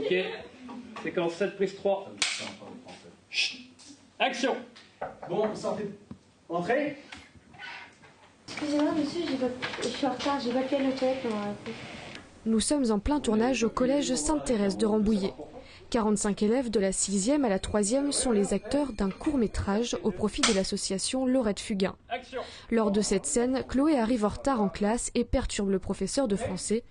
Ok. Séquence 7, prise 3. Chut. Action. Bon, sortez. Entrez. Excusez-moi, monsieur, je suis en retard, j'ai pas pu aller aux toilettes pendant la pause. Nous sommes en plein tournage au collège Sainte-Thérèse de Rambouillet. 45 élèves de la 6e à la 3e sont les acteurs d'un court-métrage au profit de l'association Laurette Fugain. Lors de cette scène, Chloé arrive en retard en classe et perturbe le professeur de français.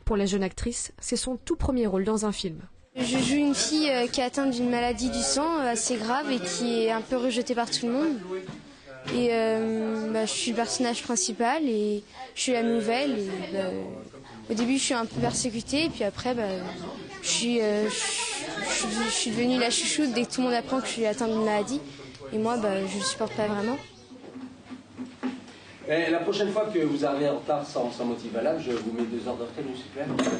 Pour la jeune actrice, c'est son tout premier rôle dans un film. Je joue une fille qui est atteinte d'une maladie du sang assez grave et qui est un peu rejetée par tout le monde. Et je suis le personnage principal et je suis la nouvelle. Et, au début, je suis un peu persécutée et puis après, je suis devenue la chouchoute dès que tout le monde apprend que je suis atteinte d'une maladie. Et moi, je ne supporte pas vraiment. Et la prochaine fois que vous arrivez en retard sans motif valable, je vous mets 2 heures de retrait, supplémentaires.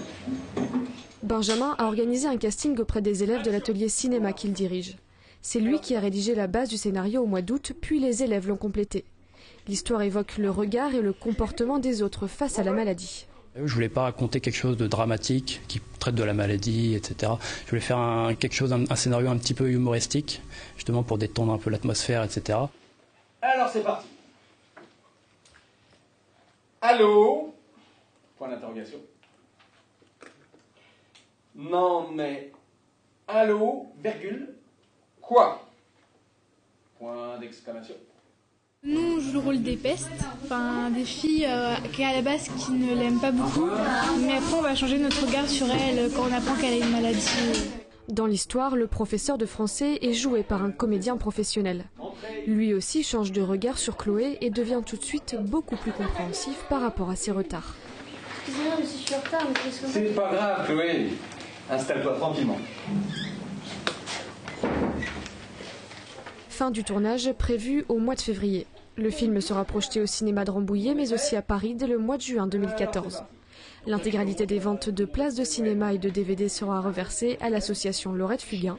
Benjamin a organisé un casting auprès des élèves de l'atelier cinéma qu'il dirige. C'est lui qui a rédigé la base du scénario au mois d'août, puis les élèves l'ont complété. L'histoire évoque le regard et le comportement des autres face à la maladie. Je voulais pas raconter quelque chose de dramatique qui traite de la maladie, etc. Je voulais faire un scénario un petit peu humoristique, justement pour détendre un peu l'atmosphère, etc. Alors c'est parti. Allô? Point d'interrogation. Non mais... Allô, virgule, quoi? Point d'exclamation. Nous, on joue le rôle des pestes, des filles qui à la base qui ne l'aiment pas beaucoup, mais après on va changer notre regard sur elle quand on apprend qu'elle a une maladie. Dans l'histoire, le professeur de français est joué par un comédien professionnel. Lui aussi change de regard sur Chloé et devient tout de suite beaucoup plus compréhensif par rapport à ses retards. Excusez-moi, monsieur, je suis en retard, mais qu'est-ce que vous... C'est pas grave, Chloé. Installe-toi tranquillement. Fin du tournage prévu au mois de février. Le film sera projeté au cinéma de Rambouillet, mais aussi à Paris dès le mois de juin 2014. L'intégralité des ventes de places de cinéma et de DVD sera reversée à l'association Laurette Fugain.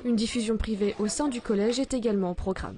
Une diffusion privée au sein du collège est également au programme.